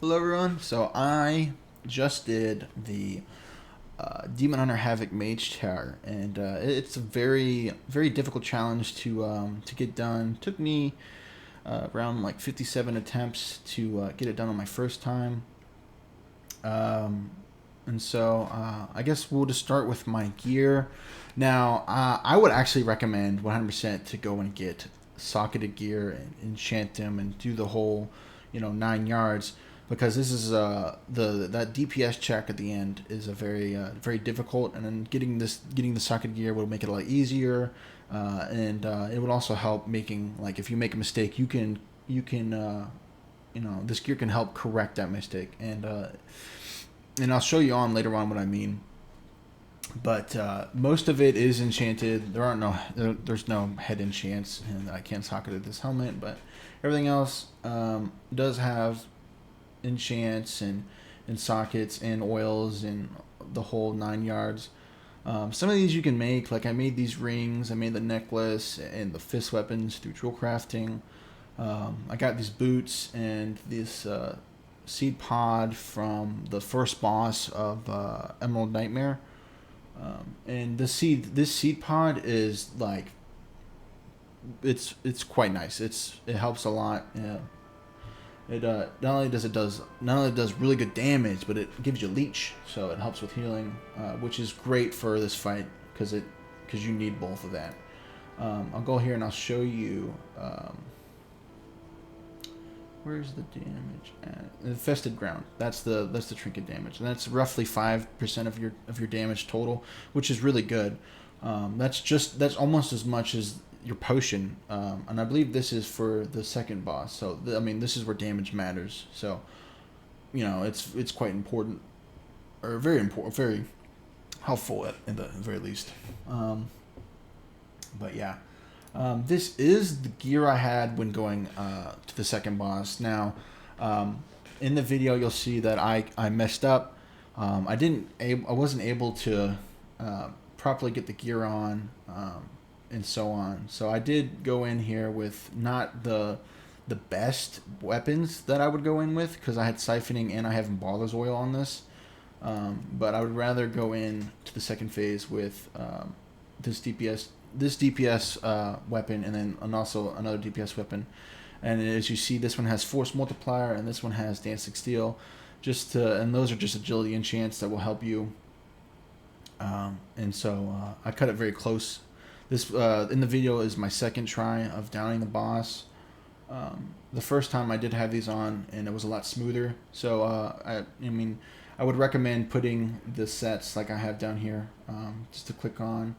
Hello everyone. So I just did the Demon Hunter Havoc Mage Tower, and it's a very difficult challenge to get done. Took me around like 57 attempts to get it done on my first time. Um, and so I guess we'll just start with my gear. Now I would actually recommend 100% to go and get socketed gear and enchant them and do the whole 9 yards, because this is the that DPS check at the end is a very difficult, and then getting the socket gear will make it a lot easier, and it would also help making, like, if you make a mistake, this gear can help correct that mistake, and I'll show you on later on what I mean. But most of it is enchanted. There's no head enchants, and I can't socket this helmet, but everything else does have enchants and sockets and oils and the whole 9 yards. Some of these you can make, like I made these rings, I made the necklace and the fist weapons through drill crafting. I got these boots and this seed pod from the first boss of Emerald Nightmare. And this seed pod is like, it's quite nice. It helps a lot. Yeah. It not only does really good damage, but it gives you leech, so it helps with healing, which is great for this fight because you need both of that. I'll go here and I'll show you. Where's the damage at? Infested ground. That's the trinket damage, and that's roughly 5% of your damage total, which is really good. That's almost as much as your potion, and I believe this is for the second boss. So this is where damage matters. So it's quite important, or very important, very helpful at the very least. But yeah. This is the gear I had when going to the second boss. Now, in the video, you'll see that I messed up. I wasn't able to properly get the gear on, and so on. So I did go in here with not the best weapons that I would go in with, because I had siphoning and I have Baller's oil on this. But I would rather go in to the second phase with this DPS weapon, and also another DPS weapon. And as you see, this one has Force Multiplier, and this one has Dancing Steel. And those are just agility enchants that will help you. And so I cut it very close. This in the video is my second try of downing the boss. The first time I did have these on, and it was a lot smoother. So I would recommend putting the sets like I have down here, just to click on,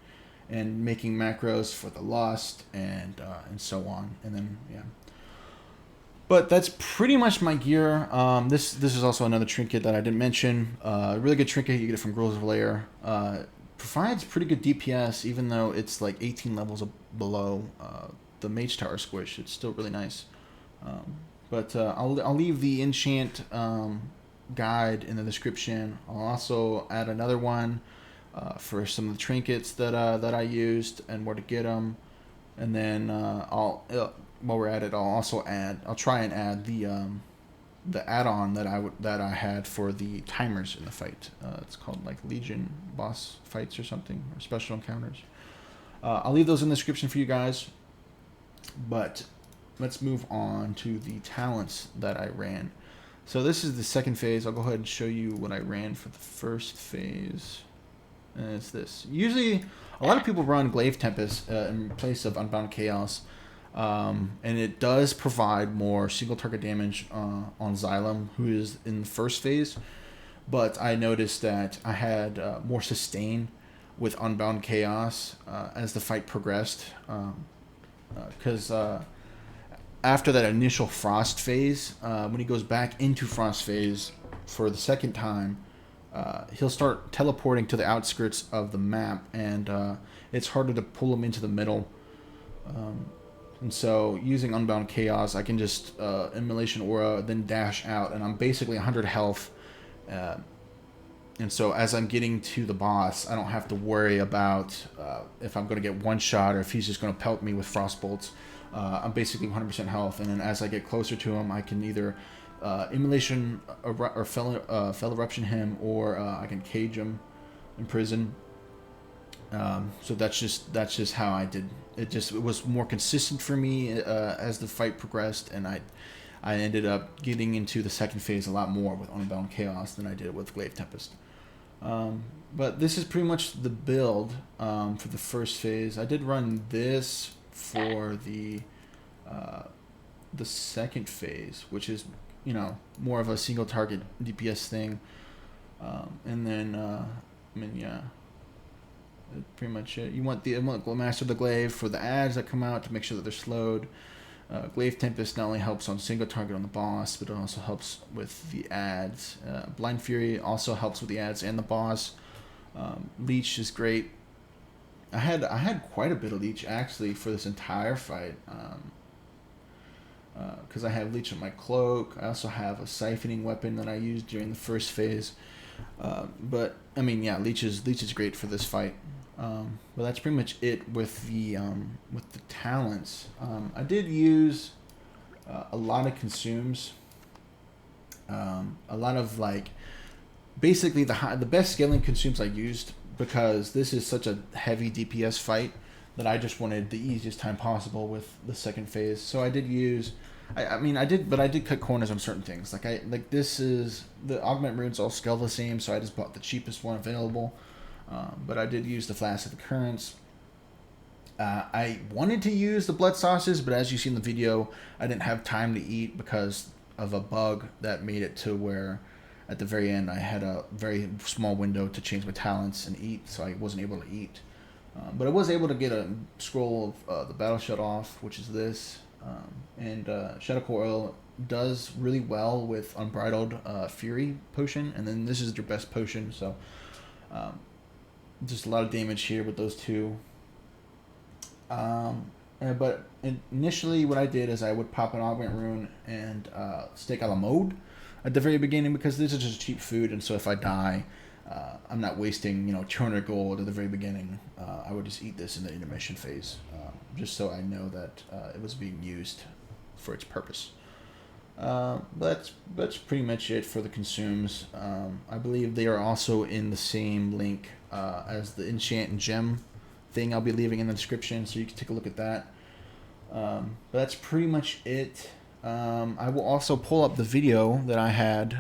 and making macros for the Lost and so on, and then yeah. But that's pretty much my gear. This is also another trinket that I didn't mention. Really good trinket. You get it from Girls of Lair. Provides pretty good DPS, even though it's like 18 levels below the Mage Tower squish. It's still really nice. But I'll leave the enchant guide in the description. I'll also add another one for some of the trinkets that I used and where to get them. And then while we're at it, I'll try and add the add-on that I had for the timers in the fight. It's called like Legion boss fights or something, or special encounters. I'll leave those in the description for you guys. But let's move on to the talents that I ran. So this is the second phase. I'll go ahead and show you what I ran for the first phase. And it's this. Usually, a lot of people run Glaive Tempest in place of Unbound Chaos. And it does provide more single target damage on Xylem, who is in the first phase. But I noticed that I had more sustain with Unbound Chaos as the fight progressed. Because after that initial Frost phase, when he goes back into Frost phase for the second time, he'll start teleporting to the outskirts of the map, and it's harder to pull him into the middle. And so using Unbound Chaos, I can just Immolation Aura, then dash out, and I'm basically 100 health. And so as I'm getting to the boss, I don't have to worry about if I'm going to get one shot or if he's just going to pelt me with Frost Bolts. I'm basically 100% health, and then as I get closer to him, I can either Immolation or Fell Eruption him, or I can cage him, imprison. So that's just how I did. It was more consistent for me as the fight progressed, and I ended up getting into the second phase a lot more with Unbound Chaos than I did with Glaive Tempest. But this is pretty much the build for the first phase. I did run this for the second phase, which is, you know, more of a single target DPS thing. And then, I mean, yeah, that's pretty much it. You want Master of the Glaive for the ads that come out to make sure that they're slowed. Glaive Tempest not only helps on single target on the boss, but it also helps with the ads. Blind Fury also helps with the ads and the boss. Leech is great. I had quite a bit of Leech actually for this entire fight, because I have Leech on my cloak. I also have a siphoning weapon that I used during the first phase. But I mean, yeah, Leech is great for this fight. But that's pretty much it with the talents. I did use a lot of consumes, a lot of, like, basically the best scaling consumes I used, because this is such a heavy DPS fight that I just wanted the easiest time possible with the second phase. So I did use, I did cut corners on certain things. Like this is, the augment runes all scale the same, so I just bought the cheapest one available. But I did use the Flask of the Currents. I wanted to use the blood sauces, but as you see in the video, I didn't have time to eat because of a bug that made it to where at the very end I had a very small window to change my talents and eat, so I wasn't able to eat. But I was able to get a scroll of the Battle Shut Off, which is this. And Shadow Core Oil does really well with Unbridled Fury Potion, and then this is your best potion, so just a lot of damage here with those two. But initially what I did is I would pop an Augment Rune and Steak a la Mode at the very beginning, because this is just cheap food, and so if I die, I'm not wasting 200 gold at the very beginning. I would just eat this in the intermission phase, just so I know that it was being used for its purpose. That's pretty much it for the consumes. I believe they are also in the same link as the enchant and gem thing I'll be leaving in the description, so you can take a look at that. But that's pretty much it. I will also pull up the video that I had,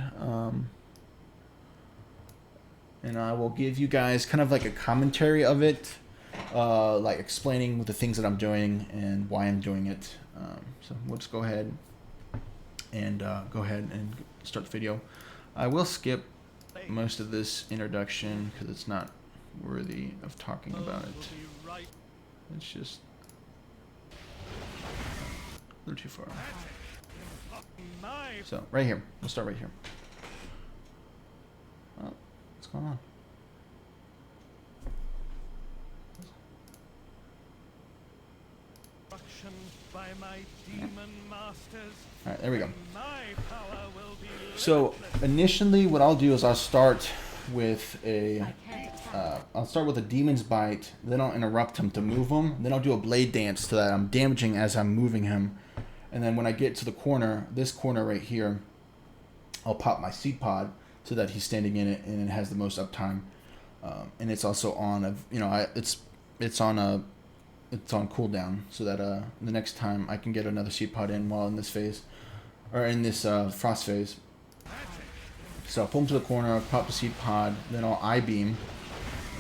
and I will give you guys kind of like a commentary of it, like explaining the things that I'm doing and why I'm doing it. So we'll just go ahead and start the video. I will skip most of this introduction because it's not worthy of talking about it. It's just a little too far. So right here, we'll start right here. Oh, what's going on? By my demon masters. All right, there we go. So initially, what I'll do is I'll start with a Demon's Bite. Then I'll interrupt him to move him. Then I'll do a Blade Dance so that I'm damaging as I'm moving him. And then when I get to the corner, this corner right here, I'll pop my Seed Pod so that he's standing in it and it has the most uptime. And it's also on it's on cooldown, so that the next time I can get another Seed Pod in while in this phase, or in this Frost phase. So I'll pull him to the corner, I'll pop the Seed Pod, then I'll I-Beam,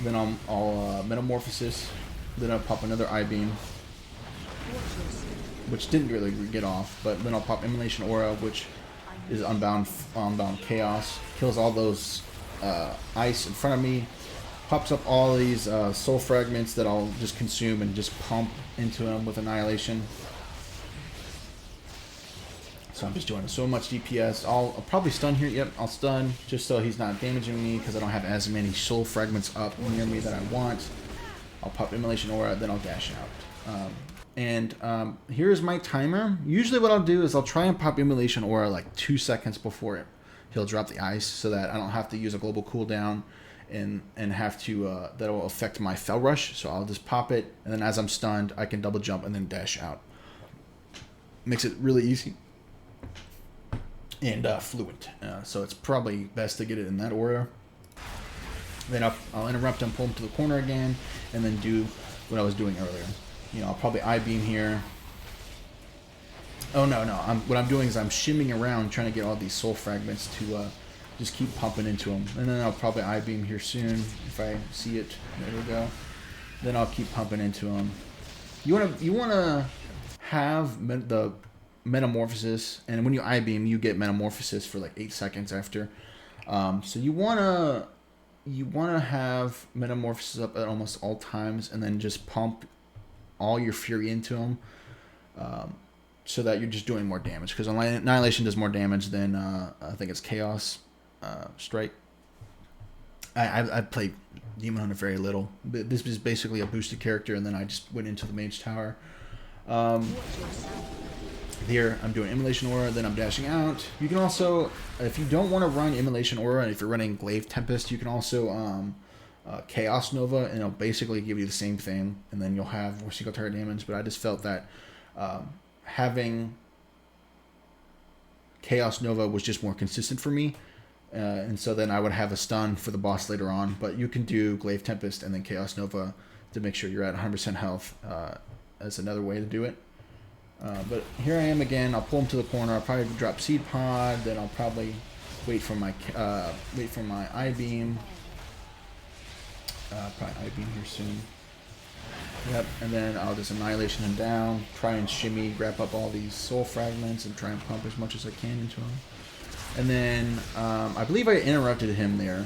then I'll Metamorphosis, then I'll pop another I-Beam, which didn't really get off, but then I'll pop Immolation Aura, which is Unbound Chaos, kills all those ice in front of me, pops up all these soul fragments that I'll just consume and just pump into him with Annihilation. So I'm just doing so much DPS. I'll probably stun here. Yep, I'll stun just so he's not damaging me because I don't have as many soul fragments up near me that I want. I'll pop Immolation Aura, then I'll dash out. Here's my timer. Usually what I'll do is I'll try and pop Immolation Aura like 2 seconds before he'll drop the ice, so that I don't have to use a global cooldown and have to that will affect my Fell Rush. So I'll just pop it, and then as I'm stunned, I can double jump and then dash out. Makes it really easy. and Fluent. So it's probably best to get it in that order. Then I'll interrupt and pull him to the corner again, and then do what I was doing earlier. You know, I'll probably I-beam here. Oh, no. What I'm doing is I'm shimming around trying to get all these soul fragments to just keep pumping into them. And then I'll probably I-beam here soon if I see it. There we go. Then I'll keep pumping into them. You wanna have the Metamorphosis, and when you I-beam, you get Metamorphosis for like 8 seconds after. So you wanna have Metamorphosis up at almost all times, and then just pump all your Fury into them, so that you're just doing more damage. Because Annihilation does more damage than I think it's Chaos Strike. I played Demon Hunter very little. This is basically a boosted character, and then I just went into the Mage Tower. Here, I'm doing Immolation Aura, then I'm dashing out. You can also, if you don't want to run Immolation Aura, and if you're running Glaive Tempest, you can also Chaos Nova, and it'll basically give you the same thing, and then you'll have more single target damage. But I just felt that having Chaos Nova was just more consistent for me. And so then I would have a stun for the boss later on. But you can do Glaive Tempest and then Chaos Nova to make sure you're at 100% health as another way to do it. But here I am again. I'll pull him to the corner. I'll probably drop Seed Pod. Then I'll probably wait for my I-beam. Probably I-beam here soon. Yep, and then I'll just Annihilation him down. Try and shimmy, grab up all these soul fragments, and try and pump as much as I can into him. And then I believe I interrupted him there.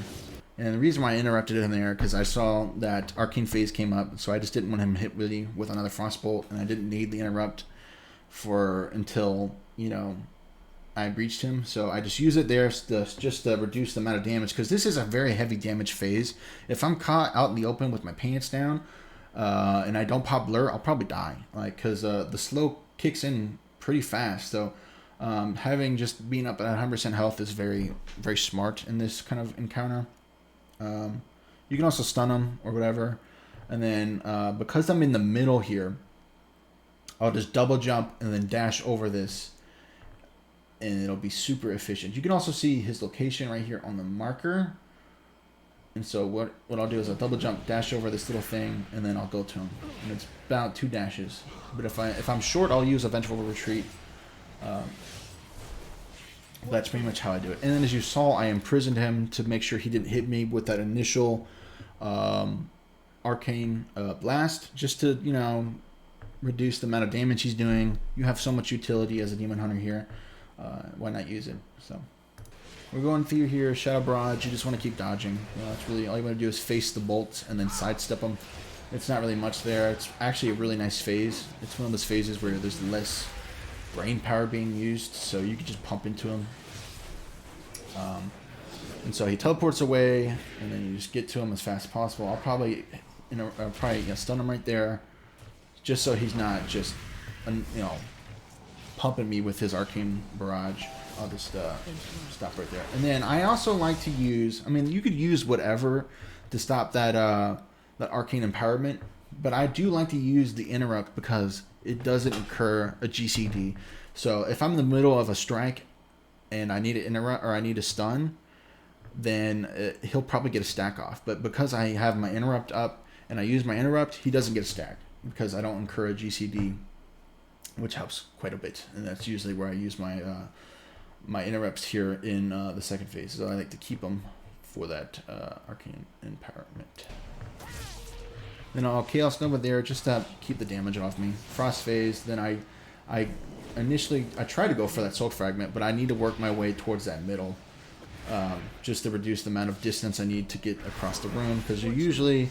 And the reason why I interrupted him there, because I saw that Arcane Phase came up, so I just didn't want him to hit really with another Frostbolt, and I didn't need the interrupt until, you know, I breached him. So I just use it there just to reduce the amount of damage, because this is a very heavy damage phase. If I'm caught out in the open with my pants down, and I don't pop Blur, I'll probably die, like, because the slow kicks in pretty fast. So having just being up at 100% health is very, very smart in this kind of encounter. You can also stun him or whatever, and then because I'm in the middle here, I'll just double jump and then dash over this, and it'll be super efficient. You can also see his location right here on the marker. And so what I'll do is I'll double jump, dash over this little thing, and then I'll go to him. And it's about 2 dashes. But if I'm short, I'll use a Vengeful Retreat. That's pretty much how I do it. And then as you saw, I imprisoned him to make sure he didn't hit me with that initial Arcane Blast, just to, you know, reduce the amount of damage he's doing. You have so much utility as a Demon Hunter here. Why not use it? So we're going through here, Shadow Barrage. You just want to keep dodging. It's really all you want to do is face the bolts and then sidestep them. It's not really much there. It's actually a really nice phase. It's one of those phases where there's less brain power being used, so you can just pump into him. And so he teleports away, and then you just get to him as fast as possible. I'll probably, stun him right there, just so he's not just, pumping me with his Arcane Barrage. I'll just stop right there. And then I also like to use, you could use whatever to stop that Arcane Empowerment, but I do like to use the Interrupt because it doesn't incur a GCD. So if I'm in the middle of a strike and I need an Interrupt or I need a stun, then he'll probably get a stack off. But because I have my Interrupt up and I use my Interrupt, he doesn't get a stack because I don't incur a GCD, which helps quite a bit. And that's usually where I use my my interrupts here in the second phase. So I like to keep them for that Arcane Empowerment. Then I'll Chaos Nova there just to keep the damage off me. Frost phase. Then I initially try to go for that Soul Fragment, but I need to work my way towards that middle, just to reduce the amount of distance I need to get across the room. Because usually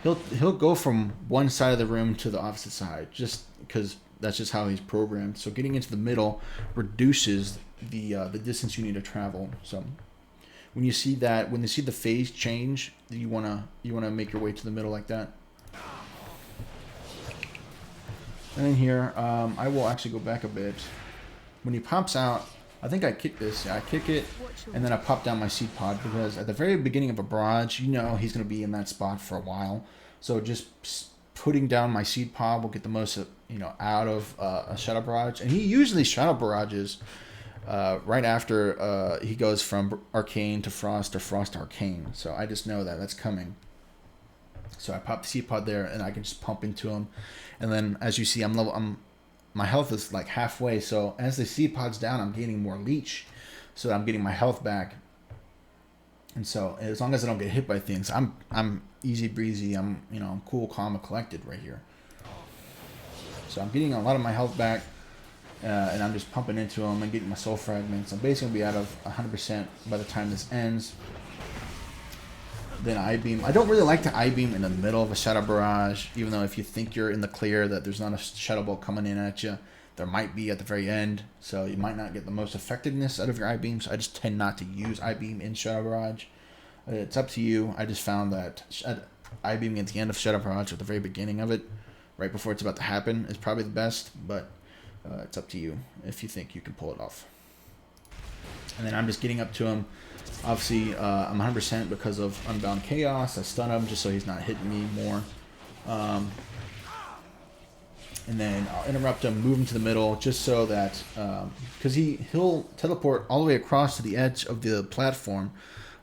he'll go from one side of the room to the opposite side, just because that's just how he's programmed. So getting into the middle reduces the distance you need to travel. So when you see the phase change, you wanna make your way to the middle like that. And then here, I will actually go back a bit. When he pops out, I think I kick this. Yeah, I kick it, and then I pop down my Seed Pod, because at the very beginning of a Barrage, he's going to be in that spot for a while. So just putting down my Seed Pod will get the most out of a Shadow Barrage. And he usually Shadow Barrages right after he goes from Arcane to Frost to Arcane. So I just know that that's coming. So I pop the seed pod there, and I can just pump into him. And then, as you see, my health is like halfway. So as the seed pod's down, I'm gaining more leech, so that I'm getting my health back. And so as long as I don't get hit by things, I'm easy breezy. I'm I'm cool, calm, and collected right here. So I'm getting a lot of my health back, and I'm just pumping into him and getting my soul fragments. I'm basically gonna be out of 100% by the time this ends. Then I-beam. I don't really like to I-beam in the middle of a Shadow Barrage, even though if you think you're in the clear that there's not a Shadow Ball coming in at you, there might be at the very end, so you might not get the most effectiveness out of your I-beam. So I just tend not to use I-beam in Shadow Barrage. It's up to you. I just found that I-beaming at the end of Shadow Barrage, at the very beginning of it, right before it's about to happen, is probably the best, but it's up to you if you think you can pull it off. And then I'm just getting up to him. Obviously, I'm 100% because of Unbound Chaos. I stun him just so he's not hitting me more. And then I'll interrupt him, move him to the middle, just so that, because he'll teleport all the way across to the edge of the platform.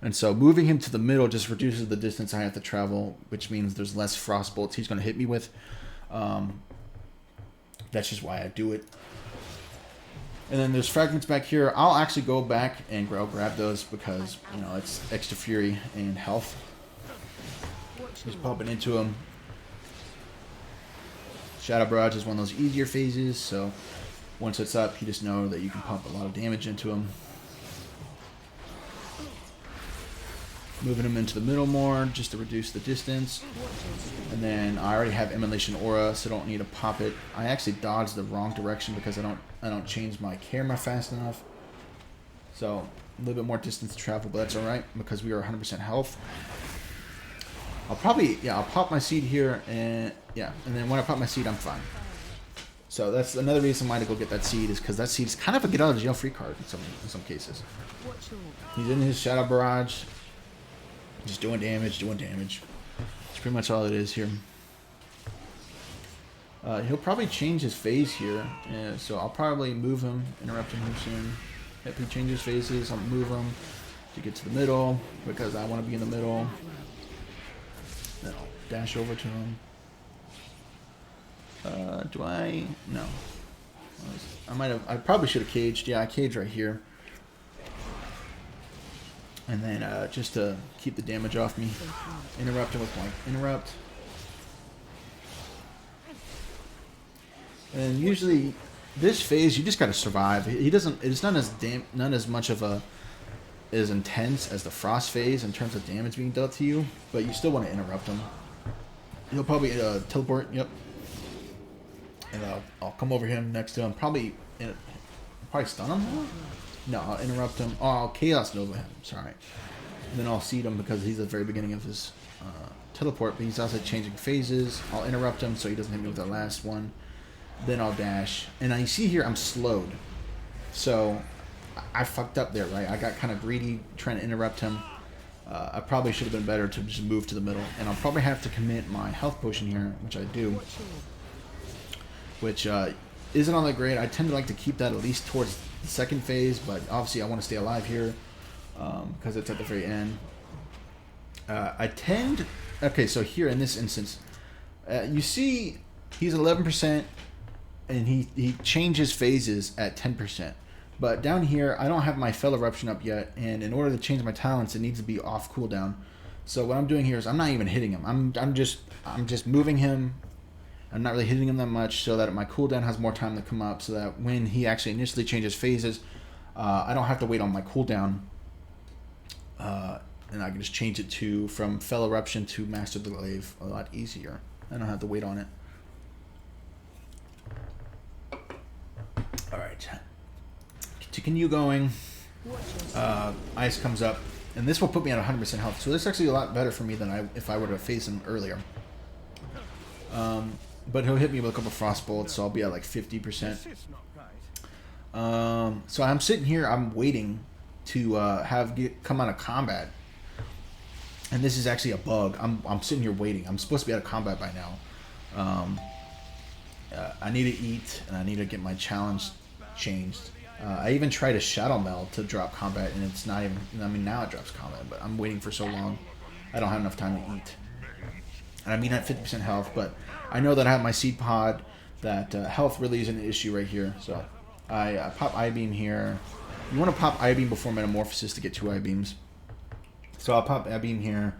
And so moving him to the middle just reduces the distance I have to travel, which means there's less frost bolts he's going to hit me with. That's just why I do it. And then there's fragments back here. I'll actually go back and grab those because, it's extra fury and health. Just pumping into them. Shadow Barrage is one of those easier phases, so once it's up, you just know that you can pump a lot of damage into them. Moving them into the middle more just to reduce the distance. And then I already have Immolation Aura, so I don't need to pop it. I actually dodged the wrong direction because I don't change my camera fast enough. So a little bit more distance to travel, but that's alright because we are 100% health. I'll pop my seed here, and then when I pop my seed, I'm fine. So that's another reason why to go get that seed, is because that seed is kind of a get out of jail free card in some cases. He's in his Shadow Barrage. Just doing damage. That's pretty much all it is here. He'll probably change his phase here, so I'll probably move him, interrupt him soon. If he changes phases, I'll move him to get to the middle, because I want to be in the middle. Then I'll dash over to him. Do I? No. I probably should have caged. Yeah, I caged right here. And then just to keep the damage off me, interrupt him with my interrupt. And usually, this phase you just gotta survive. He doesn't. It's not as much of as intense as the frost phase in terms of damage being dealt to you, but you still want to interrupt him. He'll probably teleport. Yep. And I'll come over him next to him. Probably stun him. No, I'll interrupt him. Oh, I'll Chaos Nova him. Sorry. And then I'll seed him because he's at the very beginning of his teleport, but he's also changing phases. I'll interrupt him so he doesn't hit me with the last one. Then I'll dash. And you see here I'm slowed. So I fucked up there, right? I got kind of greedy trying to interrupt him. I probably should have been better to just move to the middle. And I'll probably have to commit my health potion here, which I do. Which isn't all that great. I tend to like to keep that at least towards the second phase, but obviously I want to stay alive here because it's at the very end. Okay, so here in this instance, you see he's 11% and he changes phases at 10%. But down here, I don't have my Fell Eruption up yet, and in order to change my talents, it needs to be off cooldown. So what I'm doing here is I'm not even hitting him. I'm just moving him. I'm not really hitting him that much so that my cooldown has more time to come up, so that when he actually initially changes phases, I don't have to wait on my cooldown. And I can just change it from Fell Eruption to Master the Glaive a lot easier. I don't have to wait on it. Alright. To continue going, Ice comes up, and this will put me at 100% health. So this is actually a lot better for me than if I were to face him earlier. But he'll hit me with a couple frost bolts, so I'll be at like 50%. So I'm sitting here, I'm waiting to come out of combat. And this is actually a bug. I'm sitting here waiting. I'm supposed to be out of combat by now. I need to eat, and I need to get my challenge changed. I even tried a Shadow Meld to drop combat, and it's not even... I mean, now it drops combat, but I'm waiting for so long. I don't have enough time to eat. And I mean at 50% health, but I know that I have my Seed Pod, that health really isn't an issue right here. So I pop I-Beam here. You want to pop I-Beam before Metamorphosis to get 2 I-Beams. So I'll pop I-Beam here.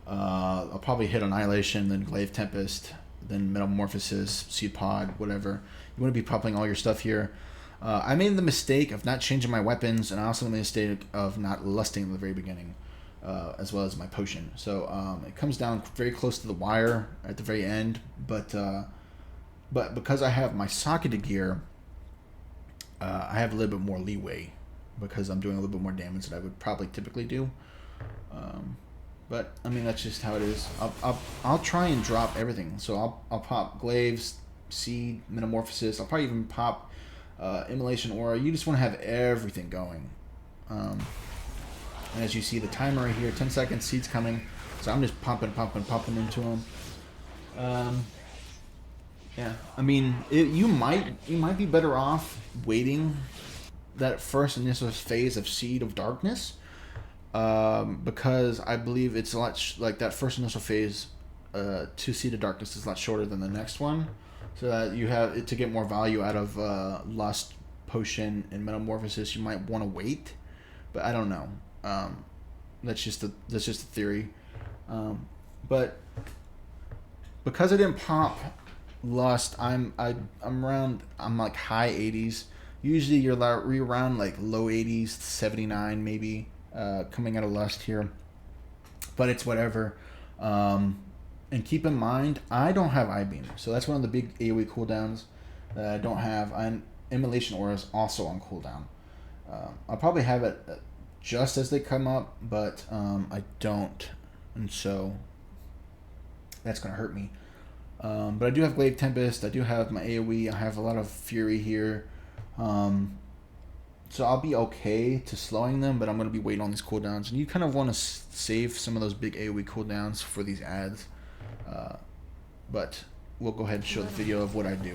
I'll probably hit Annihilation, then Glaive Tempest, then Metamorphosis, Seed Pod, whatever. You want to be popping all your stuff here. I made the mistake of not changing my weapons, and I also made the mistake of not lusting at the very beginning, as well as my potion. So it comes down very close to the wire at the very end, but because I have my socketed gear, I have a little bit more leeway because I'm doing a little bit more damage than I would probably typically do. But I mean, that's just how it is. I'll try and drop everything. So I'll pop Glaives, Seed, Metamorphosis. I'll probably even pop Immolation Aura. You just want to have everything going. And as you see the timer right here, 10 seconds, Seed's coming. So I'm just pumping into them. Yeah, I mean, you might be better off waiting that first initial phase of Seed of Darkness, because I believe it's a lot like that first initial phase to Seed of Darkness is a lot shorter than the next one, so that you have it to get more value out of Lust, Potion, and Metamorphosis. You might want to wait, but I don't know. That's just a theory. But because I didn't pop Lust, I'm like high 80s. Usually you're around like low 80s, 79 maybe, coming out of Lust here. But it's whatever. And keep in mind, I don't have I-Beam, so that's one of the big AoE cooldowns that I don't have. Immolation Aura is also on cooldown. I'll probably have it just as they come up, but I don't, and so that's gonna hurt me. But I do have Glaive Tempest, I do have my AoE, I have a lot of Fury here. So I'll be okay to slowing them, but I'm going to be waiting on these cooldowns. And you kind of want to save some of those big AoE cooldowns for these ads. But we'll go ahead and show the video of what I do.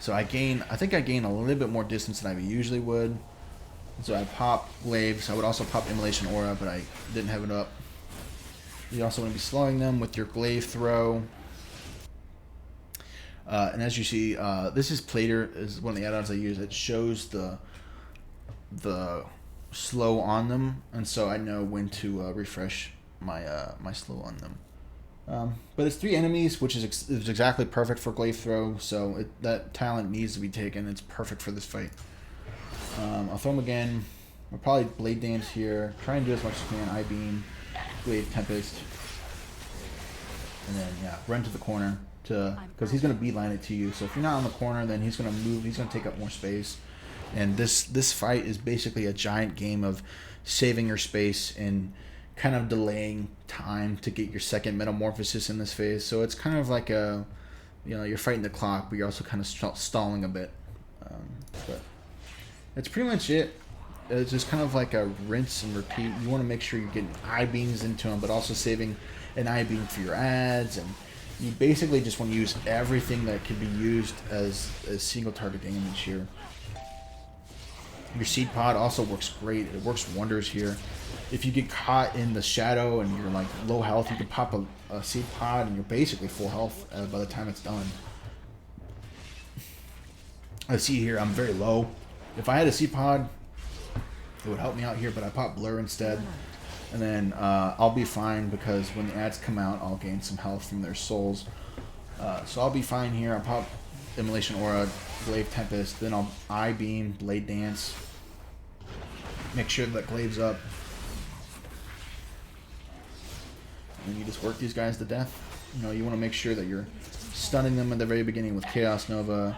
So I think I gain a little bit more distance than I usually would. So I pop Glaives. I would also pop Immolation Aura, but I didn't have it up. You also want to be slowing them with your Glaive Throw. And as you see, this is Plater, is one of the add-ons I use. It shows the slow on them, and so I know when to refresh my my slow on them. But it's 3 enemies, which is exactly perfect for Glaive Throw, so that talent needs to be taken. It's perfect for this fight. I'll throw them again. I'll probably Blade Dance here. Try and do as much as I can. I-Beam, Glaive Tempest, and then yeah, run to the corner. Because he's going to beeline it to you. So if you're not on the corner, then he's going to move. He's going to take up more space. And this fight is basically a giant game of saving your space and kind of delaying time to get your second Metamorphosis in this phase. So it's kind of like you're fighting the clock, but you're also kind of stalling a bit. But that's pretty much it. It's just kind of like a rinse and repeat. You want to make sure you're getting I-Beams into them, but also saving an I-Beam for your ads, and you basically just want to use everything that can be used as single target damage here. Your Seed Pod also works great. It works wonders here. If you get caught in the shadow and you're like low health, you can pop a Seed Pod and you're basically full health by the time it's done. I see here I'm very low. If I had a Seed Pod, it would help me out here, but I pop Blur instead. And then I'll be fine, because when the ads come out, I'll gain some health from their souls. So I'll be fine here. I'll pop Immolation Aura, Glaive Tempest, then I'll I-Beam, Blade Dance. Make sure that Glaive's up. And you just work these guys to death. You know, you want to make sure that you're stunning them at the very beginning with Chaos Nova.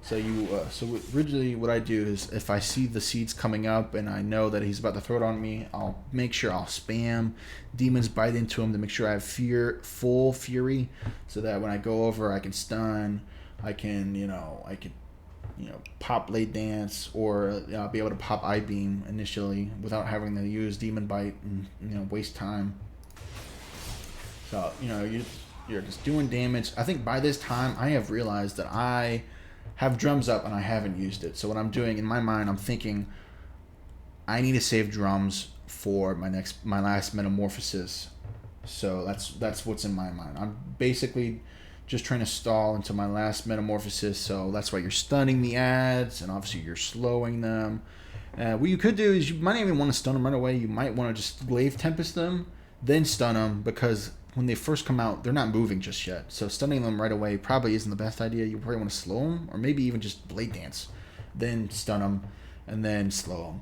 So so originally what I do is, if I see the seeds coming up and I know that he's about to throw it on me, I'll make sure I'll spam Demons Bite into him to make sure I have full fury, so that when I go over, I can stun, I can pop Blade Dance, or I'll be able to pop I-Beam initially without having to use Demon Bite and waste time. So you're just doing damage. I think by this time I have realized that I have drums up and I haven't used it. So what I'm doing in my mind, I'm thinking I need to save drums for my last metamorphosis. So that's what's in my mind. I'm basically just trying to stall into my last metamorphosis. So that's why you're stunning the ads, and obviously you're slowing them. What you could do is you might not even want to stun them right away. You might want to just Glaive Tempest them, then stun them, because when they first come out, they're not moving just yet. So stunning them right away probably isn't the best idea. You probably want to slow them, or maybe even just Blade Dance, then stun them, and then slow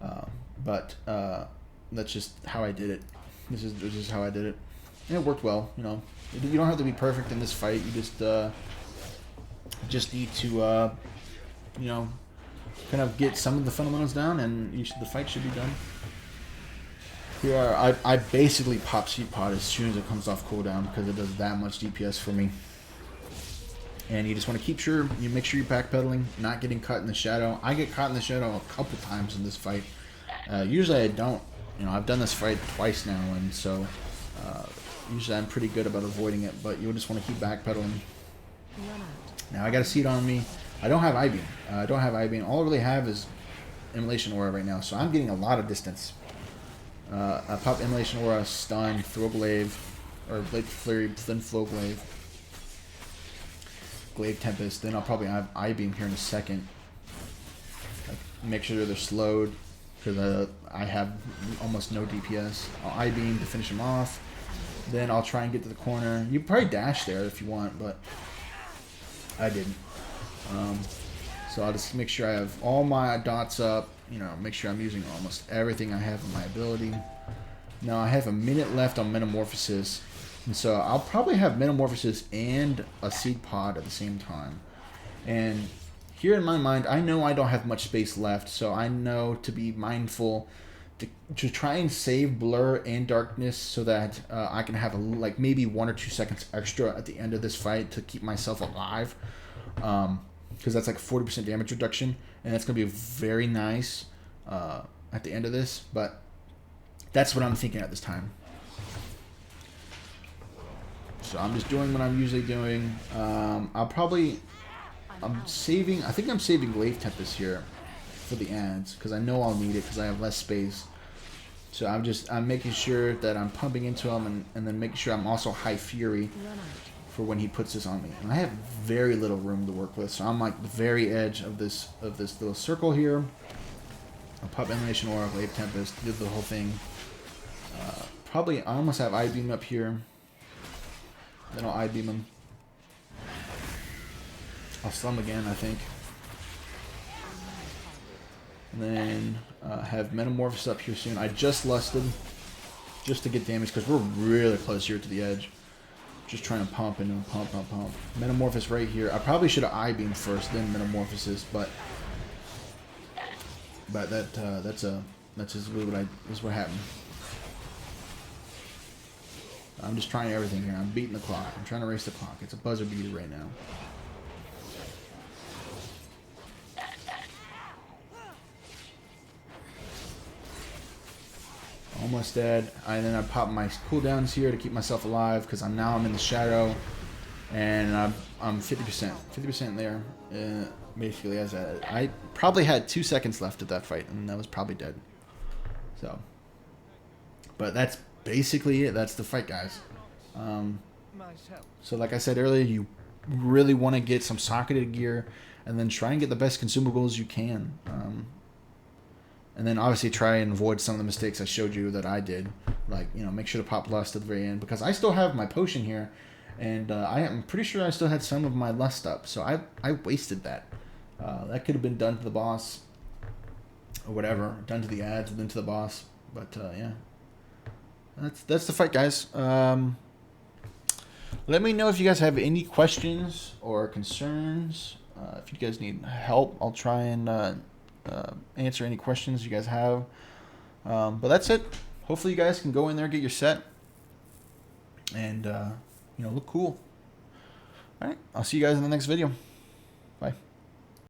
them. But that's just how I did it. This is how I did it, and it worked well. You know, you don't have to be perfect in this fight. You just need to you know, kind of get some of the fundamentals down, and the fight should be done. Here I basically pop Seed Pod as soon as it comes off cooldown because it does that much DPS for me. And you just want to make sure you're backpedaling, not getting caught in the shadow. I get caught in the shadow a couple times in this fight. Usually I don't. You know, I've done this fight twice now, and so usually I'm pretty good about avoiding it. But you'll just want to keep backpedaling. Now I got a Seed on me. I don't have I-Beam. I don't have I-Beam. All I really have is Immolation Aura right now, so I'm getting a lot of distance. I pop Immolation Aura, stun, throw Glaive, or Blade Flurry, then flow Glaive. Glaive Tempest, then I'll probably have I-Beam here in a second. Make sure they're slowed, because I have almost no DPS. I'll I-Beam to finish them off. Then I'll try and get to the corner. You can probably dash there if you want, but I didn't. So I'll just make sure I have all my dots up. You know, make sure I'm using almost everything I have in my ability. Now I have a minute left on Metamorphosis, and so I'll probably have Metamorphosis and a Seed Pod at the same time. And here in my mind, I know I don't have much space left, so I know to be mindful to try and save Blur and Darkness so that I can have like maybe 1 or 2 seconds extra at the end of this fight to keep myself alive. Because that's like 40% damage reduction, and that's going to be very nice at the end of this, but that's what I'm thinking at this time. So I'm just doing what I'm usually doing. I think I'm saving Glaive Tempest here for the ads, because I know I'll need it because I have less space. So I'm making sure that I'm pumping into him, and then making sure I'm also High Fury for when he puts this on me. And I have very little room to work with, so I'm like the very edge of this little circle here. I'll pop Emanation Aura, Glaive Tempest, do the whole thing. Probably I almost have I-Beam up here. Then I'll I-Beam him. I'll slum again, I think. And then have Metamorphosis up here soon. I just lusted just to get damage because we're really close here to the edge. Just trying to pump and pump. Metamorphosis right here. I probably should have I-Beamed first, then Metamorphosis, but that's just really what happened. I'm just trying everything here. I'm beating the clock. I'm trying to race the clock. It's a buzzer beater right now. Almost dead. And then I pop my cooldowns here to keep myself alive because I'm in the shadow, and I'm 50% there. Basically, as I probably had 2 seconds left of that fight, and I was probably dead. So, but that's basically it. That's the fight, guys. So like I said earlier, you really want to get some socketed gear, and then try and get the best consumables you can. And then obviously try and avoid some of the mistakes I showed you that I did. Like, you know, make sure to pop Lust at the very end, because I still have my potion here, and I am pretty sure I still had some of my Lust up. So I wasted that. That could have been done to the boss, or whatever, done to the ads, then to the boss. But yeah, that's the fight, guys. Let me know if you guys have any questions or concerns. If you guys need help, I'll try and answer any questions you guys have. But that's it. Hopefully you guys can go in there, get your set, and look cool. All right, I'll see you guys in the next video. Bye.